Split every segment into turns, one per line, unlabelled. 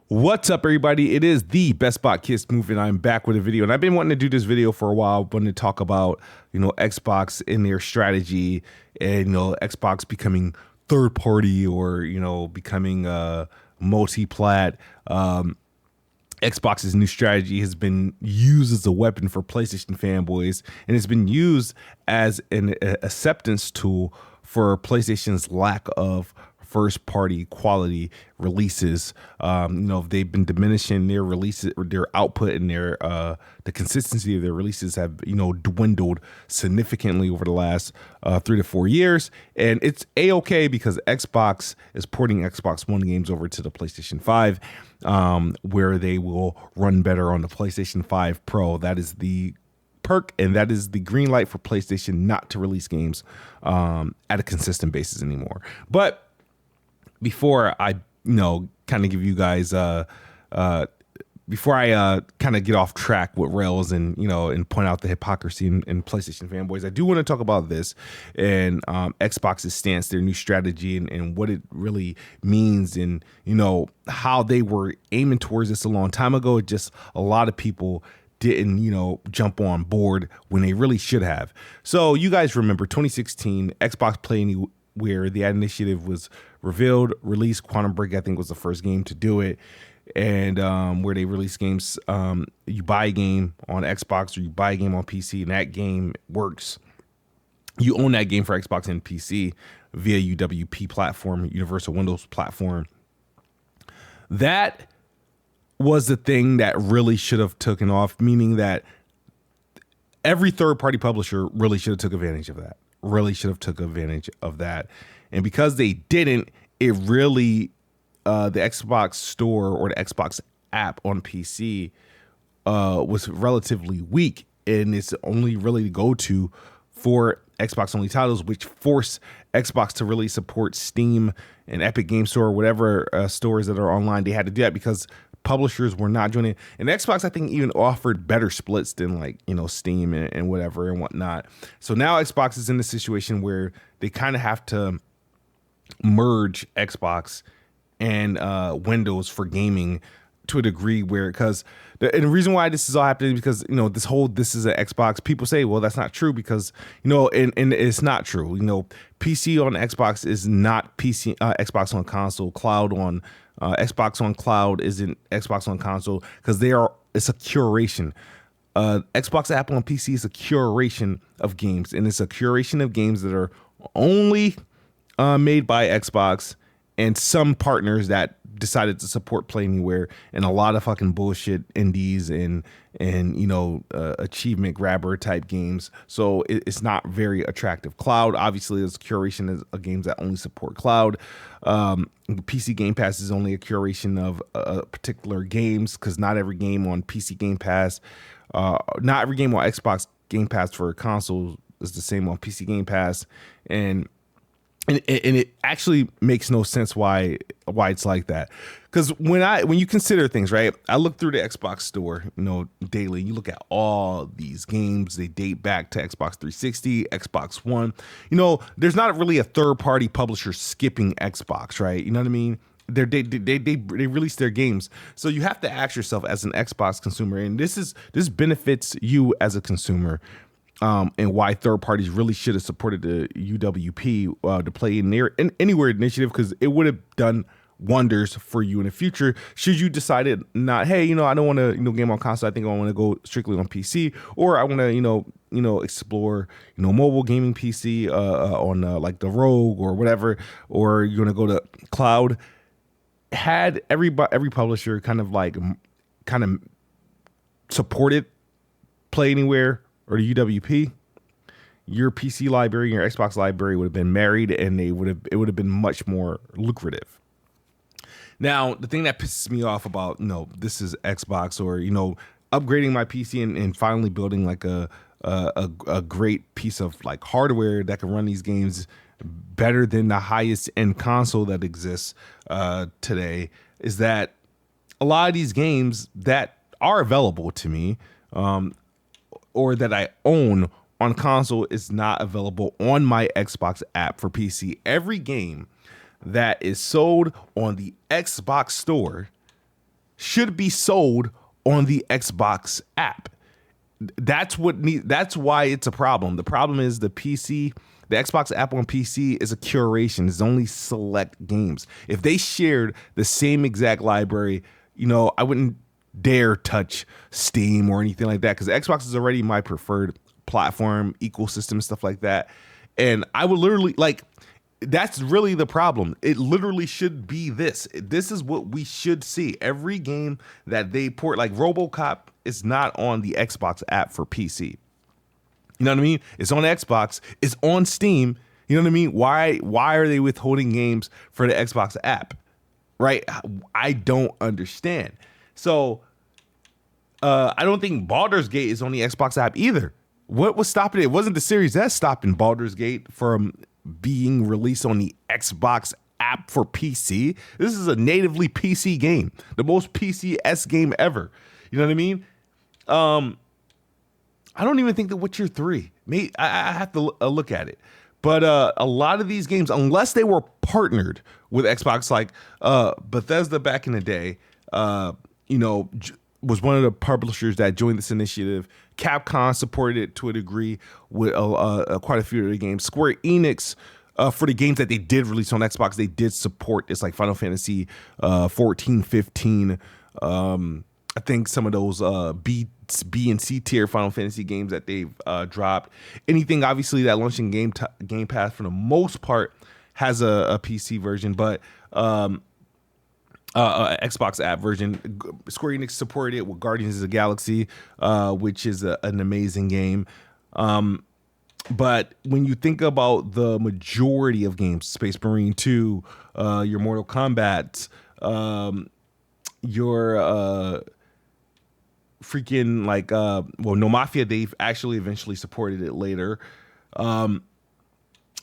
What's up, everybody? It is the Best Bot Kiss Move, and I'm back with a video. And I've been wanting to do this video for a while, wanting to talk about, Xbox and their strategy and, Xbox becoming third party or, becoming multi-plat. Xbox's new strategy has been used as a weapon for PlayStation fanboys, and it's been used as an acceptance tool for PlayStation's lack of first party quality releases. They've been diminishing their releases, their output, and their the consistency of their releases have dwindled significantly over the last 3 to 4 years. And it's a-okay because Xbox is porting Xbox One games over to the PlayStation 5, where they will run better on the PlayStation 5 Pro. That is the perk, and that is the green light for PlayStation not to release games at a consistent basis anymore. But before I, kind of give you guys, before I kind of get off track with rails and, and point out the hypocrisy in PlayStation fanboys, I do want to talk about this and Xbox's stance, their new strategy, and what it really means, and, how they were aiming towards this a long time ago. Just a lot of people didn't, jump on board when they really should have. So you guys remember 2016, Xbox Play Anywhere, the initiative was revealed, released. Quantum Break, I think, was the first game to do it. And where they release games, you buy a game on Xbox or you buy a game on PC, and that game works. You own that game for Xbox and PC via UWP platform, Universal Windows platform. That was the thing that really should have taken off, meaning that every third-party publisher really should have took advantage of that. And because they didn't, it really, the Xbox store or the Xbox app on PC was relatively weak, and it's only really the go-to for Xbox-only titles, which force Xbox to really support Steam and Epic Game Store, or whatever stores that are online. They had to do that because publishers were not joining. And Xbox, I think, even offered better splits than Steam and whatever and whatnot. So now Xbox is in the situation where they kind of have to merge Xbox and Windows for gaming to a degree, where, because and the reason why this is all happening is because this is an Xbox. People say, well, that's not true, because and it's not true. PC on Xbox is not PC Xbox on console. Cloud on Xbox on cloud isn't Xbox on console, because it's a curation. Xbox app on PC is a curation of games, and it's a curation of games that are only made by Xbox and some partners that decided to support Play Anywhere, and a lot of fucking bullshit indies and achievement grabber type games. So it's not very attractive. Cloud obviously is curation of games that only support cloud. PC Game Pass is only a curation of particular games, because not every game on PC Game Pass, not every game on Xbox Game Pass for a console is the same on PC Game Pass, and it actually makes no sense why it's like that. Because when you consider things, right, I look through the Xbox store, daily. You look at all these games, they date back to Xbox 360, Xbox One. There's not really a third party publisher skipping Xbox, right? You know what I mean? They release their games, so you have to ask yourself as an Xbox consumer, and this benefits you as a consumer. And why third parties really should have supported the UWP, the Play Anywhere initiative, because it would have done wonders for you in the future. Should you decide not, hey, I don't want to, game on console. I think I want to go strictly on PC, or I want to, explore, mobile gaming PC, on like the Rogue or whatever, or you're gonna go to cloud. Had every publisher kind of supported Play Anywhere or the UWP, your PC library, your Xbox library would have been married, and it would have been much more lucrative. Now, the thing that pisses me off about, this is Xbox, or, upgrading my PC and finally building like a great piece of like hardware that can run these games better than the highest end console that exists today, is that a lot of these games that are available to me, or that I own on console, is not available on my Xbox app for PC. Every game that is sold on the Xbox store should be sold on the Xbox app. That's why it's a problem. The problem is the Xbox app on PC is a curation. It's only select games. If they shared the same exact library, I wouldn't dare touch Steam or anything like that, because Xbox is already my preferred platform, ecosystem, stuff like that. And I would literally that's really the problem. It literally should be this. This is what we should see. Every game that they port, like RoboCop, is not on the Xbox app for PC. You know what I mean? It's on Xbox. It's on Steam. You know what I mean? Why are they withholding games for the Xbox app? Right? I don't understand. So I don't think Baldur's Gate is on the Xbox app either. What was stopping it? It wasn't the Series S stopping Baldur's Gate from being released on the Xbox app for PC. This is a natively PC game, the most PC-esque game ever. You know what I mean? I don't even think The Witcher 3. I have to look at it. But a lot of these games, unless they were partnered with Xbox, like Bethesda back in the day, was one of the publishers that joined this initiative. Capcom supported it to a degree with quite a few of the games. Square Enix, for the games that they did release on Xbox, they did support this, like Final Fantasy 14, 15. I think some of those B and C tier Final Fantasy games that they've dropped. Anything obviously that launched in Game Pass for the most part has a PC version, but Xbox app version. Square Enix supported it with Guardians of the Galaxy, which is an amazing game. But when you think about the majority of games, Space Marine 2, your Mortal Kombat, your freaking No Mafia, they've actually eventually supported it later.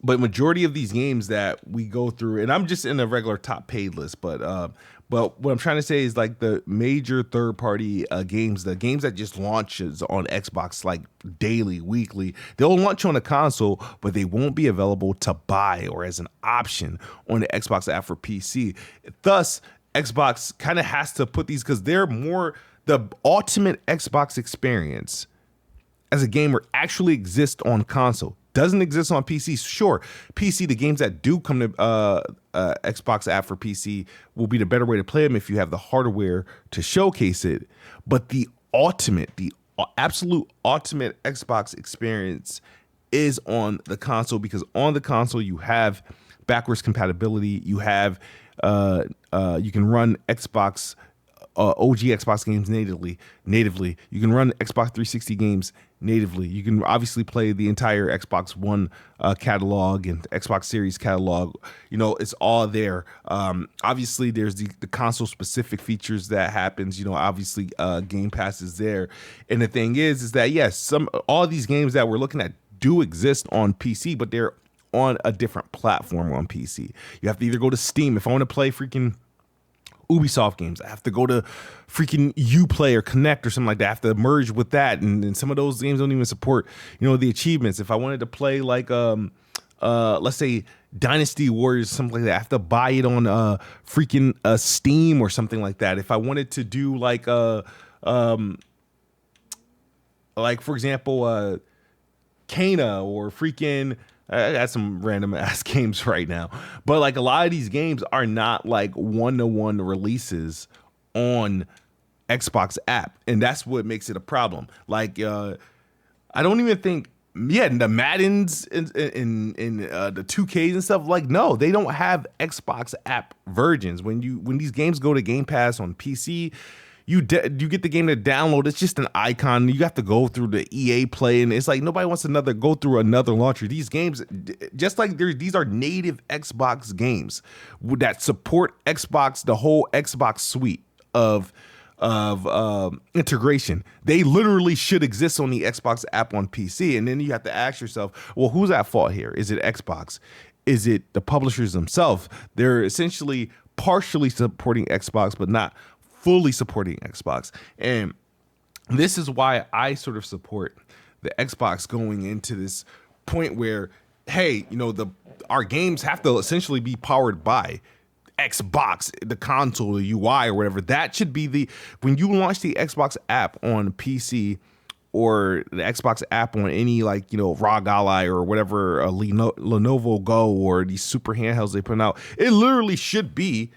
But majority of these games that we go through, and I'm just in a regular top paid list, but what I'm trying to say is like the major third party games, the games that just launches on Xbox like daily, weekly, they'll launch on a console, but they won't be available to buy or as an option on the Xbox app for PC. Thus, Xbox kind of has to put these, because they're more the ultimate Xbox experience as a gamer actually exists on console. Doesn't exist on PC. Sure, PC, the games that do come to Xbox app for PC will be the better way to play them if you have the hardware to showcase it. But the absolute ultimate Xbox experience is on the console, because on the console you have backwards compatibility. You have you can run Xbox OG Xbox games natively. You can run Xbox 360 games natively. You can obviously play the entire Xbox One catalog and Xbox Series catalog. It's all there. Obviously, there's the console specific features that happens. Obviously, Game Pass is there. And the thing is that yes, all these games that we're looking at do exist on PC, but they're on a different platform on PC. You have to either go to Steam. If I want to play freaking Ubisoft games, I have to go to freaking Uplay or Connect or something like that. I have to merge with that, and some of those games don't even support the achievements. If I wanted to play like let's say Dynasty Warriors, something like that, I have to buy it on freaking Steam or something like that. If I wanted to do like for example Kana or freaking, I got some random ass games right now, but like a lot of these games are not like one-to-one releases on Xbox app, and that's what makes it a problem. Like I don't even think the Maddens and the 2Ks and stuff, like no, they don't have Xbox app versions. When these games go to Game Pass on PC, you get the game to download. It's just an icon. You have to go through the EA Play, and it's like nobody wants to go through another launcher. These games, just like these are native Xbox games that support Xbox, the whole Xbox suite of integration. They literally should exist on the Xbox app on PC. And then you have to ask yourself, well, who's at fault here? Is it Xbox? Is it the publishers themselves? They're essentially partially supporting Xbox, but not fully supporting Xbox. And this is why I sort of support the Xbox going into this point where, hey, our games have to essentially be powered by Xbox, the console, the UI or whatever. That should be when you launch the Xbox app on PC or the Xbox app on any ROG Ally or whatever, Lenovo Go or these super handhelds they put out, it literally should be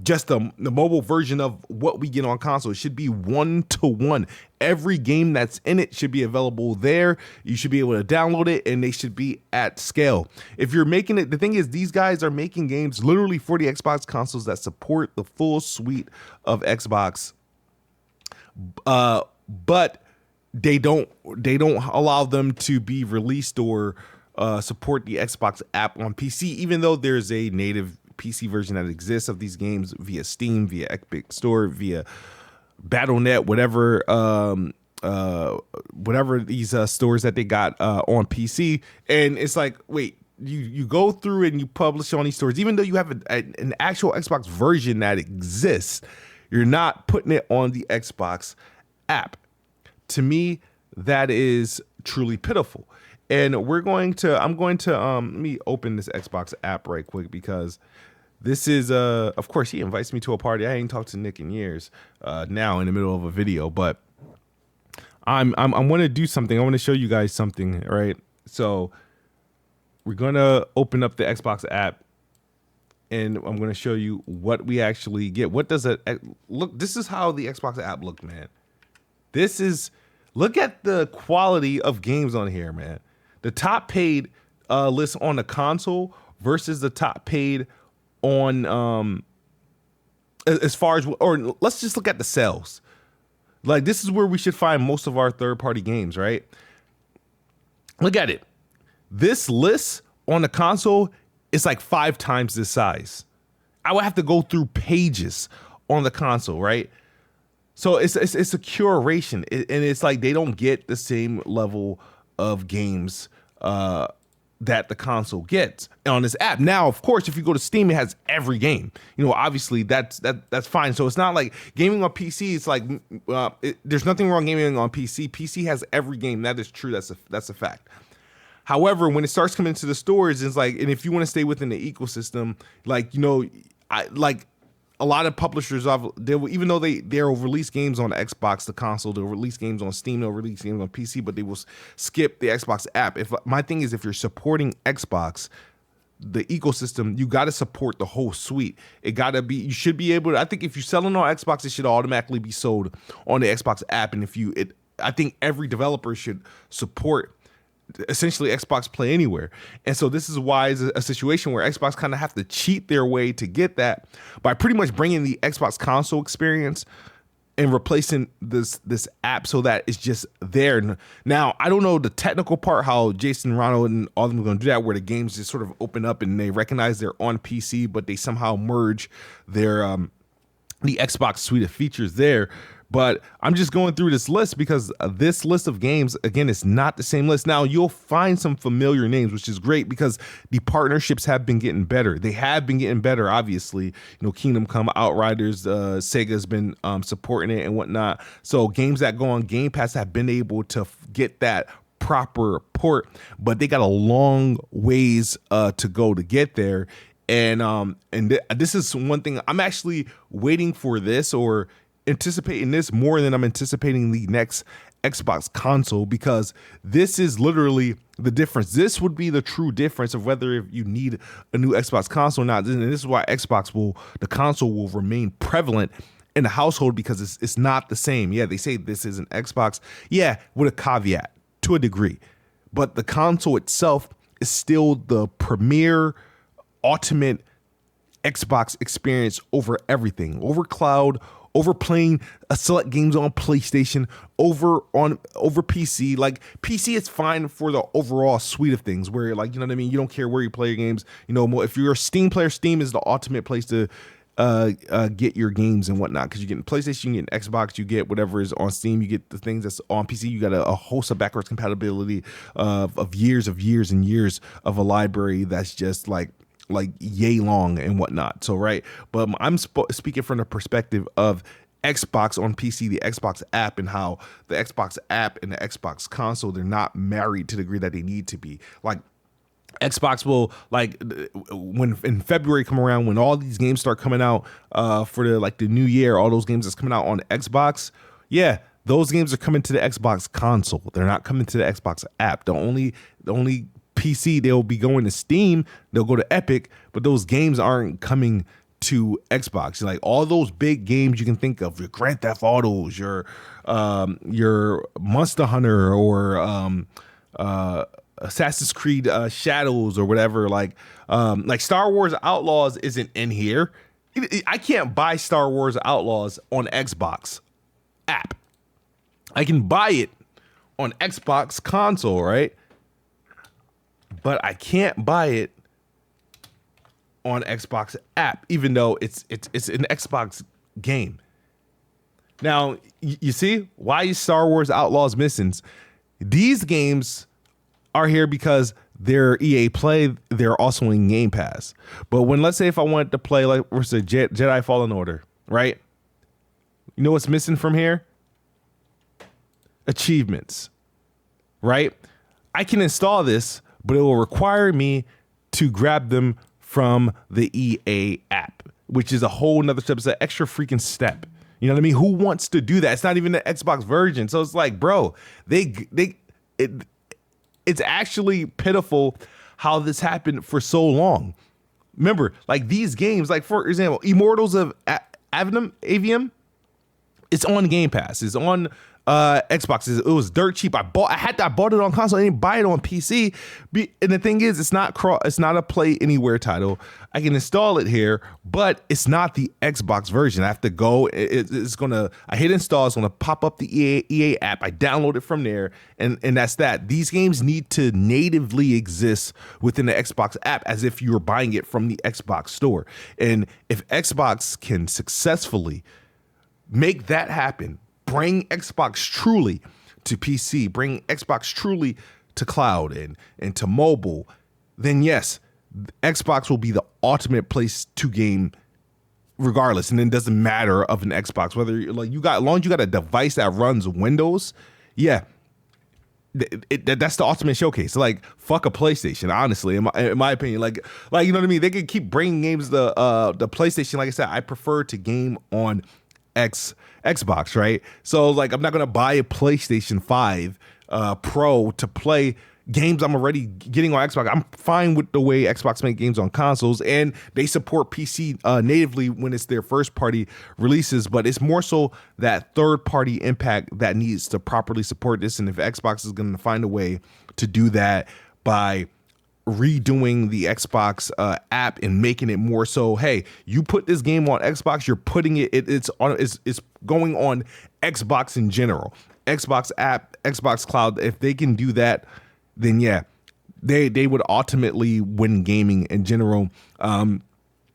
just the mobile version of what we get on console. It should be 1-to-1. Every game that's in it should be available there. You should be able to download it, and they should be at scale. If you're making it, the thing is, these guys are making games literally for the Xbox consoles that support the full suite of Xbox, but they don't allow them to be released or support the Xbox app on PC, even though there's a native PC version that exists of these games via Steam, via Epic Store, via Battle.net, whatever these stores that they got on PC. And it's like, wait, you go through and you publish on these stores, even though you have an actual Xbox version that exists, you're not putting it on the Xbox app. To me, that is truly pitiful. And I'm going to let me open this Xbox app right quick, because this is of course he invites me to a party. I ain't talked to Nick in years now in the middle of a video, but I'm going to do something. I want to show you guys something, right? So we're going to open up the Xbox app, and I'm going to show you what we actually get. What does it look? This is how the Xbox app looked, man. Look at the quality of games on here, man. The top paid list on the console versus the top paid on as far as, or let's just look at the sales. Like, this is where we should find most of our third-party games, right? Look at it. This list on the console is like 5 times this size. I would have to go through pages on the console, right? So it's a curation, and it's like they don't get the same level of games that the console gets on this app. Now, of course, if you go to Steam, it has every game. Obviously that's fine. So it's not like gaming on PC. It's like there's nothing wrong gaming on PC. PC has every game. That is true. That's a fact. However, when it starts coming to the stores, it's like, and if you want to stay within the ecosystem, a lot of publishers, even though they'll release games on the Xbox, the console, they'll release games on Steam, they'll release games on PC, but they will skip the Xbox app. My thing is, if you're supporting Xbox, the ecosystem, you got to support the whole suite. You should be able to, I think if you're selling on Xbox, it should automatically be sold on the Xbox app. And I think every developer should support essentially Xbox Play Anywhere. And so this is why it's a situation where Xbox kind of have to cheat their way to get that by pretty much bringing the Xbox console experience and replacing this app so that it's just there. Now, I don't know the technical part, how Jason Ronald and all of them are going to do that, where the games just sort of open up and they recognize they're on PC, but they somehow merge their the Xbox suite of features there. But I'm just going through this list because this list of games, again, is not the same list. Now, you'll find some familiar names, which is great because the partnerships have been getting better. They have been getting better, obviously. Kingdom Come, Outriders, Sega's been supporting it and whatnot. So games that go on Game Pass have been able to get that proper port, but they got a long ways to go to get there. And this is one thing I'm actually waiting for this, or anticipating this more than I'm anticipating the next Xbox console, because this is literally the difference. This would be the true difference of whether you need a new Xbox console or not. And this is why the console will remain prevalent in the household, because it's not the same. Yeah, they say this is an Xbox. Yeah, with a caveat to a degree, but the console itself is still the premier, ultimate Xbox experience over everything, over cloud, over playing select games on PlayStation, over PC. Like, PC is fine for the overall suite of things, where, like, you know what I mean? You don't care where you play your games. If you're a Steam player, Steam is the ultimate place to get your games and whatnot, because you get PlayStation, you get Xbox, you get whatever is on Steam, you get the things that's on PC. You got a host of backwards compatibility of years and years of a library that's just like yay long and whatnot. So, right. But I'm speaking from the perspective of Xbox on PC, the Xbox app, and how the Xbox app and the Xbox console, they're not married to the degree that they need to be. Like, Xbox will, like, when in February come around, when all these games start coming out for the new year, all those games that's coming out on Xbox, yeah, those games are coming to the Xbox console. They're not coming to the Xbox app. The only PC they'll be going to Steam, they'll go to Epic, but those games aren't coming to Xbox. Like all those big games you can think of, your Grand Theft Autos, your Monster Hunter, or Assassin's Creed Shadows or whatever, like Star Wars Outlaws isn't in here. I can't buy Star Wars Outlaws on Xbox app. I can buy it on Xbox console, right? But I can't buy it on Xbox app, even though it's an Xbox game. Now, you see why is Star Wars Outlaws missing? These games are here because they're EA Play. They're also in Game Pass. But when, let's say if I wanted to play, like, what's the Jedi Fallen Order, right? You know what's missing from here? Achievements, right? I can install this, but it will require me to grab them from the EA app, which is a whole nother step. It's an extra freaking step. You know what I mean? Who wants to do that? It's not even the Xbox version. So it's like, bro, it's actually pitiful how this happened for so long. Remember, like these games, like for example, Immortals of Avium, it's on Game Pass. It's on Xbox. It was dirt cheap. I bought it on console. I didn't buy it on PC. And the thing is, it's not a Play Anywhere title. I can install it here, but it's not the Xbox version. I have to go. I hit install. It's gonna pop up the EA app. I download it from there, and that's that. These games need to natively exist within the Xbox app, as if you were buying it from the Xbox store. And if Xbox can successfully make that happen, bring Xbox truly to PC, bring Xbox truly to cloud and to mobile, then yes, Xbox will be the ultimate place to game regardless. And it doesn't matter of an Xbox, whether as long as you got a device that runs Windows, yeah, that's the ultimate showcase. Like, fuck a PlayStation, honestly, in my opinion. Like you know what I mean? They can keep bringing games the PlayStation. Like I said, I prefer to game on Xbox, right? So like, I'm not gonna buy a PlayStation 5 Pro to play games I'm already getting on Xbox. I'm fine with the way Xbox make games on consoles, and they support PC natively when it's their first party releases, but it's more so that third party impact that needs to properly support this. And if Xbox is going to find a way to do that by redoing the Xbox app and making it more so, hey, you put this game on Xbox, you're putting it's going on Xbox in general, Xbox app, Xbox cloud. If they can do that, then yeah, they would ultimately win gaming in general.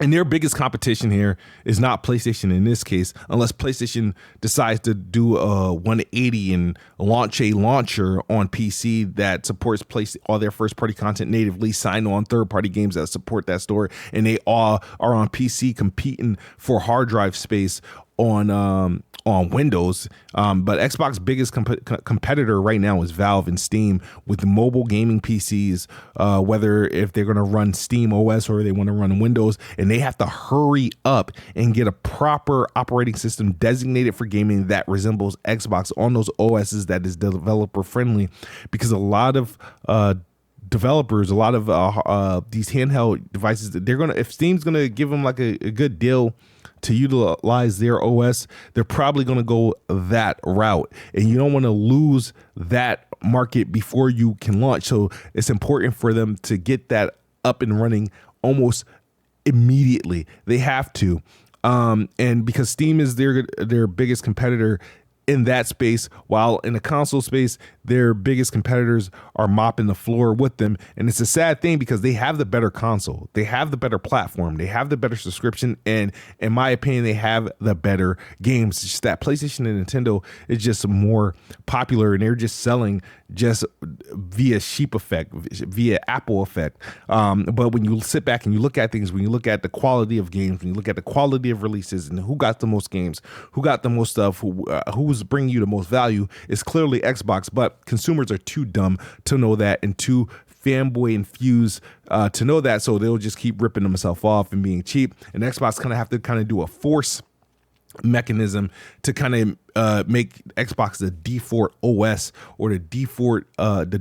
And their biggest competition here is not PlayStation in this case, unless PlayStation decides to do a 180 and launch a launcher on PC that supports all their first-party content natively, sign on third-party games that support that store, and they all are on PC competing for hard drive space on Windows. But Xbox's biggest competitor right now is Valve and Steam with the mobile gaming PCs, whether if they're going to run Steam OS or they want to run Windows, and they have to hurry up and get a proper operating system designated for gaming that resembles Xbox on those OSs that is developer friendly, because a lot of developers, a lot of these handheld devices, if Steam's gonna give them like a good deal to utilize their OS, they're probably going to go that route, and you don't want to lose that market before you can launch. So it's important for them to get that up and running almost immediately. They have to, and because Steam is their biggest competitor in that space, while in the console space, their biggest competitors are mopping the floor with them. And it's a sad thing because they have the better console, they have the better platform, they have the better subscription, and in my opinion, they have the better games. It's just that PlayStation and Nintendo is just more popular, and they're just selling just via sheep effect, via Apple effect. But when you sit back and you look at things, when you look at the quality of games, when you look at the quality of releases and who got the most games, who got the most stuff, who's bringing you the most value, is clearly Xbox. But consumers are too dumb to know that and too fanboy infused to know that, so they'll just keep ripping themselves off and being cheap. And Xbox kind of have to kind of do a force mechanism to kind of make Xbox the default OS or the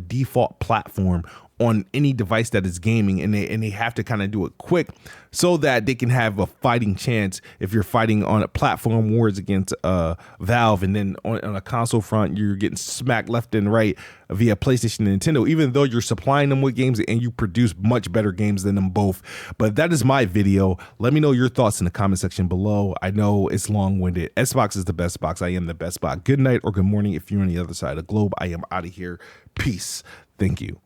default platform on any device that is gaming, and they have to kind of do it quick so that they can have a fighting chance if you're fighting on a platform wars against Valve, and then on a console front you're getting smacked left and right via PlayStation and Nintendo, even though you're supplying them with games and you produce much better games than them both. But that is my video. Let me know your thoughts in the comment section below. I know it's long-winded. Xbox is the best box. I am the best box. Good night or good morning if you're on the other side of the globe. I am out of here. Peace. Thank you.